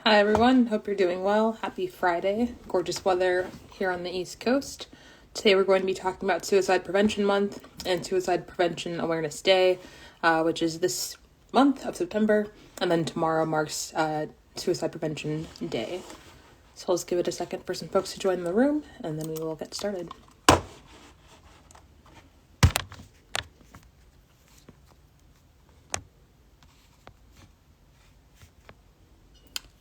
Hi everyone, hope you're doing well. Happy Friday. Gorgeous weather here on the East Coast. Today we're going to be talking about Suicide Prevention Month and Suicide Prevention Awareness Day, which is this month of September, and then tomorrow marks Suicide Prevention Day. So let's give it a second for some folks to join the room, and then we will get started.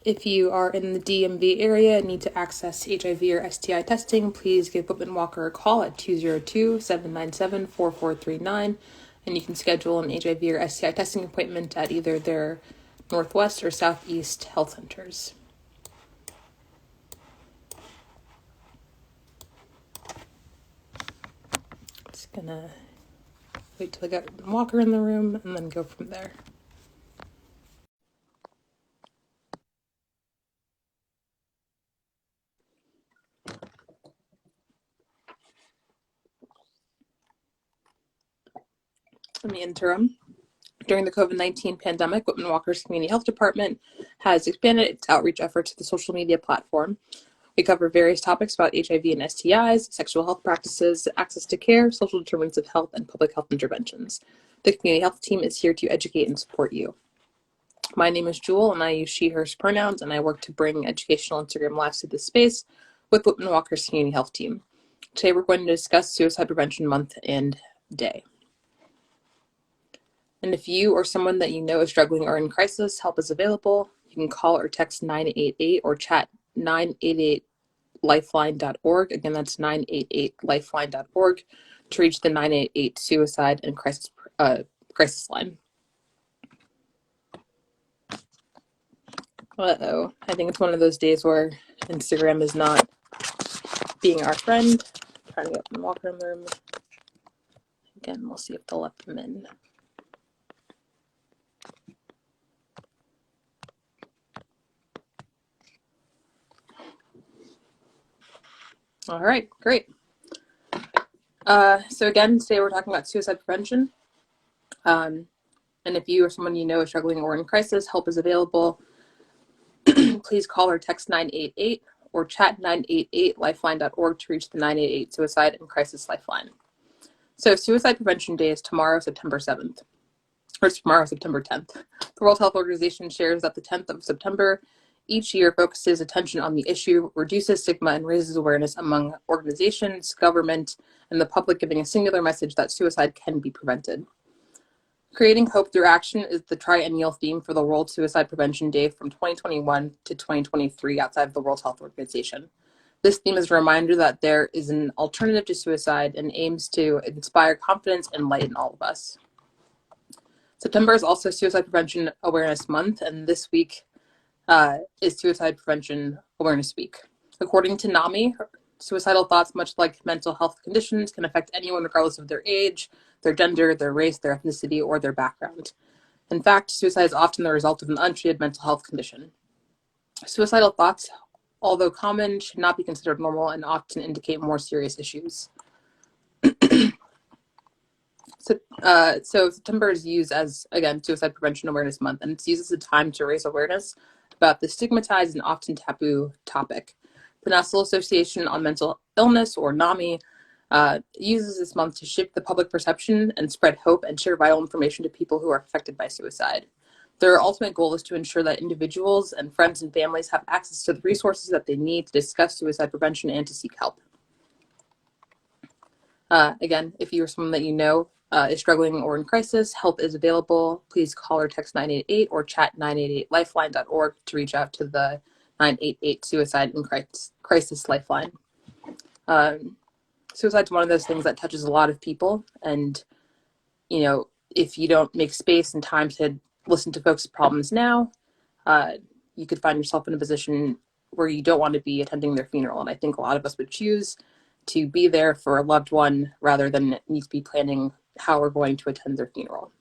If you are in the DMV area and need to access HIV or STI testing, please give Whitman-Walker a call at 202-797-4439, and you can schedule an HIV or STI testing appointment at either their Northwest or Southeast health centers. Just gonna wait till I get Whitman-Walker in the room and then go from there. In the interim, during the COVID-19 pandemic, Whitman-Walker's Community Health Department has expanded its outreach efforts to the social media platform. We cover various topics about HIV and STIs, sexual health practices, access to care, social determinants of health, and public health interventions. The community health team is here to educate and support you. My name is Jewel, and I use she, hers pronouns, and I work to bring educational Instagram lives to this space with Whitman-Walker's community health team. Today we're going to discuss Suicide Prevention Month and Day. And if you or someone that you know is struggling or in crisis, help is available. You can call or text 988 or chat 988lifeline.org. Again, that's 988lifeline.org to reach the 988 suicide and crisis line. Uh-oh. I think it's one of those days where Instagram is not being our friend. I'm trying to get Walker in the room. Again, we'll see if they'll let them in. All right, great. So again, today we're talking about suicide prevention. And if you or someone you know is struggling or in crisis, help is available. Please call or text 988 or chat 988lifeline.org to reach the 988 Suicide and Crisis Lifeline. So Suicide Prevention Day is tomorrow, September 7th, or tomorrow, September 10th. The World Health Organization shares that the 10th of September each year focuses attention on the issue, reduces stigma, and raises awareness among organizations, government, and the public, giving a singular message that suicide can be prevented. Creating hope through action is the triennial theme for the World Suicide Prevention Day from 2021 to 2023 outside of the World Health Organization. This theme is a reminder that there is an alternative to suicide and aims to inspire confidence and light in all of us. September is also Suicide Prevention Awareness Month, and this week is Suicide Prevention Awareness Week. According to NAMI, suicidal thoughts, much like mental health conditions, can affect anyone regardless of their age, their gender, their race, their ethnicity, or their background. In fact, suicide is often the result of an untreated mental health condition. Suicidal thoughts, although common, should not be considered normal and often indicate more serious issues. So September is used as, again, Suicide Prevention Awareness Month, and it's used as a time to raise awareness about the stigmatized and often taboo topic. The National Association on Mental Illness, or NAMI, uses this month to shift the public perception and spread hope and share vital information to people who are affected by suicide. Their ultimate goal is to ensure that individuals and friends and families have access to the resources that they need to discuss suicide prevention and to seek help. Again, if you or someone that you know is struggling or in crisis, help is available. Please call or text 988 or chat 988lifeline.org to reach out to the 988 Suicide and Crisis Lifeline. Suicide is one of those things that touches a lot of people, and if you don't make space and time to listen to folks' problems now, you could find yourself in a position where you don't want to be attending their funeral. And I think a lot of us would choose to be there for a loved one rather than need to be planning how we're going to attend their funeral.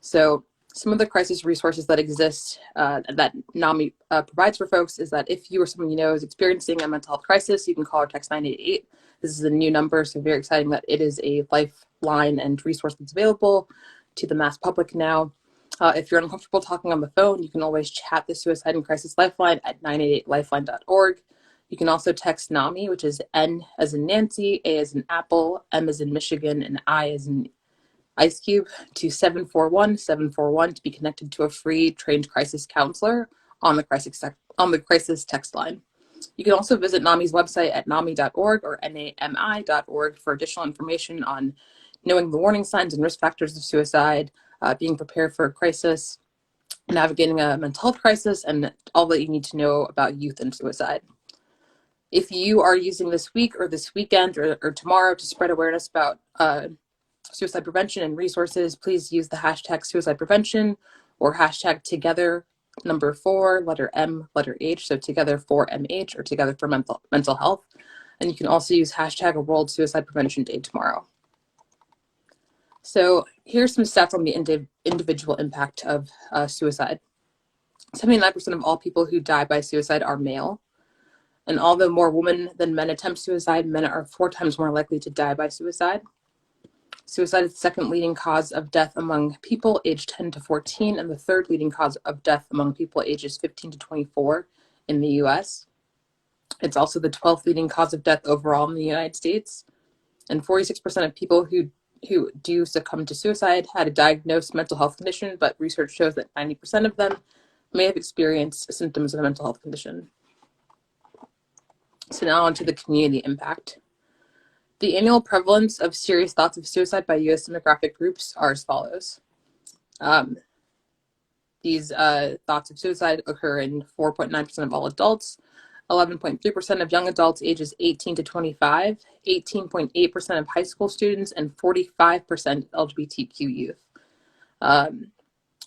So some of the crisis resources that exist that NAMI provides for folks is that if you or someone you know is experiencing a mental health crisis, you can call or text 988. This is a new number, so very exciting that it is a lifeline and resource that's available to the mass public now. If you're uncomfortable talking on the phone, you can always chat the Suicide and Crisis Lifeline at 988lifeline.org. You can also text NAMI, which is N as in Nancy, A as in Apple, M as in Michigan, and I as in Ice Cube, to 741-741 to be connected to a free trained crisis counselor on the crisis text line. You can also visit NAMI's website at nami.org or nami.org for additional information on knowing the warning signs and risk factors of suicide, being prepared for a crisis, navigating a mental health crisis, and all that you need to know about youth and suicide. If you are using this week or this weekend or tomorrow to spread awareness about suicide prevention and resources, please use the hashtag suicide prevention or hashtag together number 4, letter M, letter H, so together for MH or together for mental health. And you can also use hashtag World Suicide Prevention Day tomorrow. So here's some stats on the individual impact of suicide. 79% of all people who die by suicide are male. And although more women than men attempt suicide, men are 4 times more likely to die by suicide. Suicide is the second leading cause of death among people aged 10 to 14 and the third leading cause of death among people ages 15 to 24 in the US. It's also the 12th leading cause of death overall in the United States. And 46% of people who do succumb to suicide had a diagnosed mental health condition, but research shows that 90% of them may have experienced symptoms of a mental health condition. So now on to the community impact. The annual prevalence of serious thoughts of suicide by U.S. demographic groups are as follows. These thoughts of suicide occur in 4.9% of all adults, 11.3% of young adults ages 18 to 25, 18.8% of high school students, and 45% LGBTQ youth.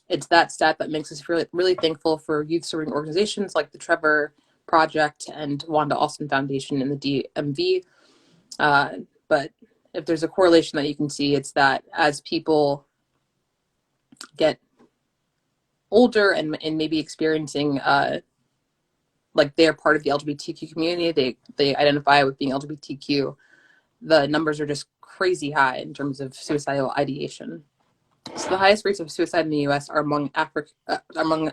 It's that stat that makes us really thankful for youth-serving organizations like the Trevor Project and Wanda Austin Foundation in the DMV. But if there's a correlation that you can see, it's that as people get older and maybe experiencing like they're part of the LGBTQ community, they identify with being LGBTQ, the numbers are just crazy high in terms of suicidal ideation. So the highest rates of suicide in the U.S. are among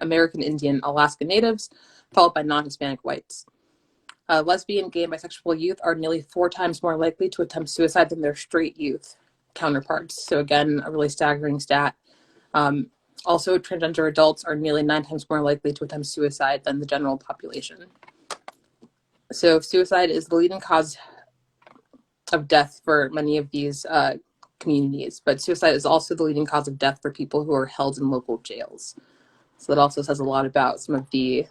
American Indian Alaska Natives, followed by non-Hispanic whites. Lesbian, gay, and bisexual youth are nearly 4 times more likely to attempt suicide than their straight youth counterparts. So again, a really staggering stat. Also, transgender adults are nearly 9 times more likely to attempt suicide than the general population. So suicide is the leading cause of death for many of these communities, but suicide is also the leading cause of death for people who are held in local jails. So that also says a lot about some of the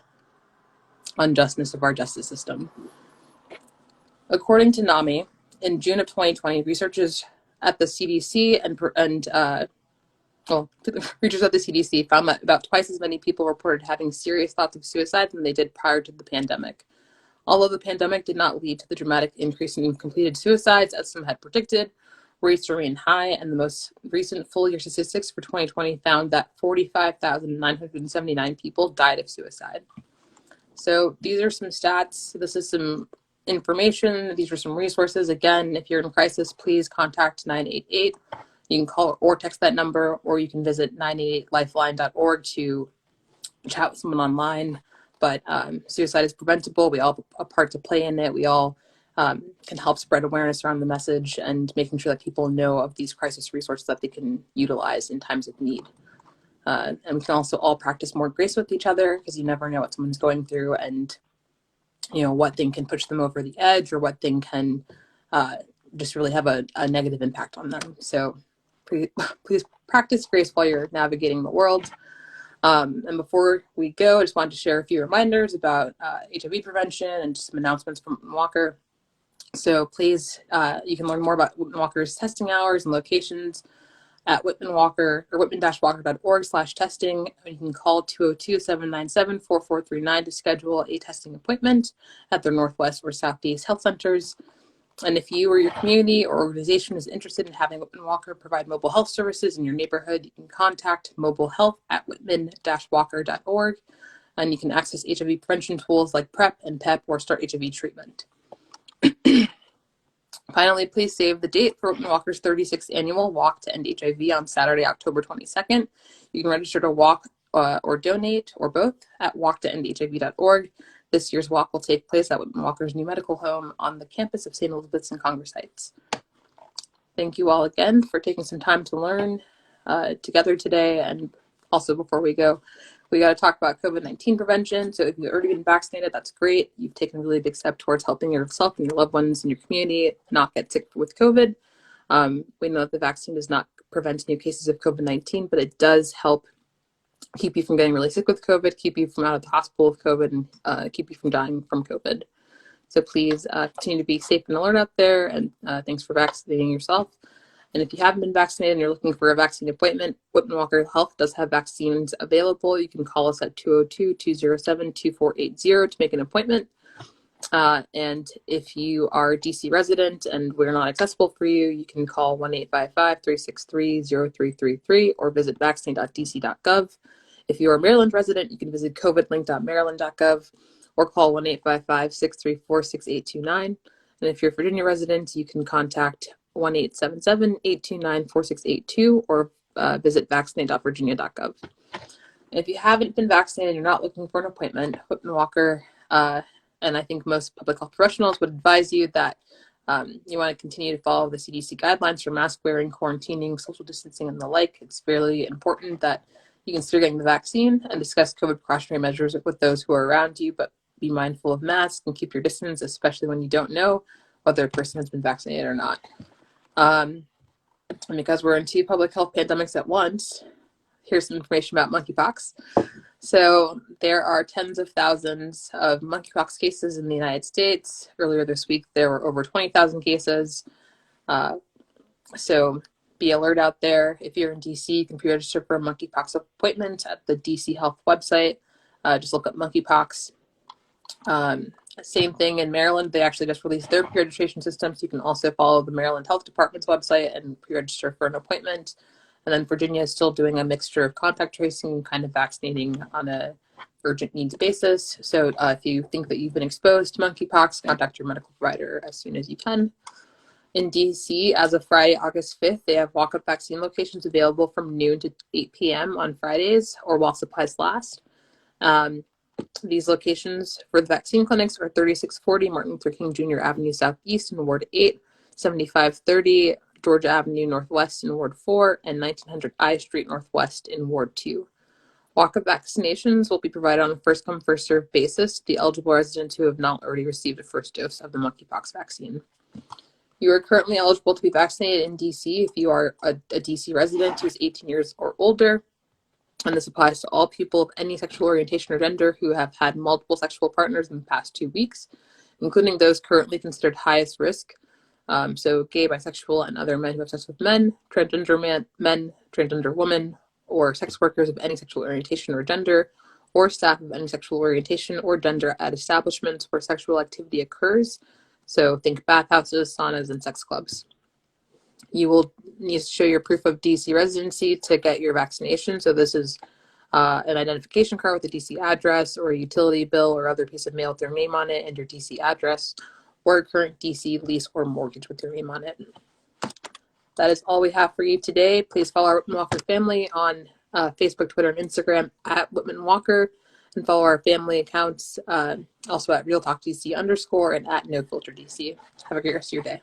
unjustness of our justice system. According to NAMI, in June of 2020, researchers at the CDC researchers at the CDC found that about twice as many people reported having serious thoughts of suicide than they did prior to the pandemic. Although the pandemic did not lead to the dramatic increase in completed suicides as some had predicted, rates remain high, and the most recent full-year statistics for 2020 found that 45,979 people died of suicide. So these are some stats. This is some information. These are some resources. Again, if you're in crisis, please contact 988. You can call or text that number, or you can visit 988lifeline.org to chat with someone online. But suicide is preventable. We all have a part to play in it. We all can help spread awareness around the message and making sure that people know of these crisis resources that they can utilize in times of need. And we can also all practice more grace with each other, because you never know what someone's going through and, you know, what thing can push them over the edge or what thing can just really have a negative impact on them. So please practice grace while you're navigating the world. And before we go, I just wanted to share a few reminders about HIV prevention and just some announcements from Whitman-Walker. So please, you can learn more about Whitman-Walker's testing hours and locations at Whitman-Walker or whitman-walker.org/testing. You can call 202-797-4439 to schedule a testing appointment at their Northwest or Southeast health centers. And if you or your community or organization is interested in having Whitman-Walker provide mobile health services in your neighborhood, you can contact mobilehealth@whitman-walker.org, and you can access HIV prevention tools like PrEP and PEP or start HIV treatment. Finally, please save the date for Whitman-Walker's 36th annual Walk to End HIV on Saturday, October 22nd. You can register to walk or donate, or both, at walktoendhiv.org. This year's walk will take place at Whitman-Walker's new medical home on the campus of St. Elizabeth's in Congress Heights. Thank you all again for taking some time to learn together today. And also, before we go, we got to talk about COVID-19 prevention. So if you've already been vaccinated, that's great. You've taken a really big step towards helping yourself and your loved ones in your community not get sick with COVID. We know that the vaccine does not prevent new cases of COVID-19, but it does help keep you from getting really sick with COVID, keep you from out of the hospital with COVID, and keep you from dying from COVID. So please continue to be safe and alert out there, and thanks for vaccinating yourself. And if you haven't been vaccinated and you're looking for a vaccine appointment, Whitman-Walker Health does have vaccines available. You can call us at 202-207-2480 to make an appointment. And if you are a DC resident and we're not accessible for you, you can call 1-855-363-0333 or visit vaccine.dc.gov. If you're a Maryland resident, you can visit covidlink.maryland.gov or call 1-855-634-6829. And if you're a Virginia resident, you can contact 1-877-829-4682 or visit vaccinate.virginia.gov. If you haven't been vaccinated and you're not looking for an appointment, Whitman-Walker, and I think most public health professionals would advise you that you want to continue to follow the CDC guidelines for mask wearing, quarantining, social distancing, and the like. It's fairly important that you consider getting the vaccine and discuss COVID precautionary measures with those who are around you, but be mindful of masks and keep your distance, especially when you don't know whether a person has been vaccinated or not. And because we're in two public health pandemics at once, here's some information about monkeypox. So there are tens of thousands of monkeypox cases in the United States. Earlier this week, there were over 20,000 cases. So be alert out there. If you're in DC, you can pre-register for a monkeypox appointment at the DC Health website. Just look up monkeypox. Same thing in Maryland. They actually just released their pre-registration system, so you can also follow the Maryland Health Department's website and pre-register for an appointment. And then Virginia is still doing a mixture of contact tracing and kind of vaccinating on a urgent needs basis. So if you think that you've been exposed to monkeypox, contact your medical provider as soon as you can. In DC, as of Friday, August 5th, they have walk-up vaccine locations available from noon to 8 p.m. on Fridays or while supplies last. These locations for the vaccine clinics are 3640 Martin Luther King Jr. Avenue Southeast in Ward 8, 7530 Georgia Avenue Northwest in Ward 4, and 1900 I Street Northwest in Ward 2. Walk-up vaccinations will be provided on a first-come, first-served basis to the eligible residents who have not already received a first dose of the monkeypox vaccine. You are currently eligible to be vaccinated in DC if you are a DC resident who is 18 years or older. And this applies to all people of any sexual orientation or gender who have had multiple sexual partners in the past 2 weeks, including those currently considered highest risk. So gay, bisexual, and other men who have sex with men, transgender men, transgender women, or sex workers of any sexual orientation or gender, or staff of any sexual orientation or gender at establishments where sexual activity occurs. So think bathhouses, saunas, and sex clubs. You will need to show your proof of DC residency to get your vaccination. So this is an identification card with a DC address or a utility bill or other piece of mail with your name on it and your DC address, or a current DC lease or mortgage with your name on it. That is all we have for you today. Please follow our Whitman-Walker family on Facebook, Twitter, and Instagram at Whitman-Walker, and follow our family accounts also at RealTalkDC _ and at NoFilterDC. Have a great rest of your day.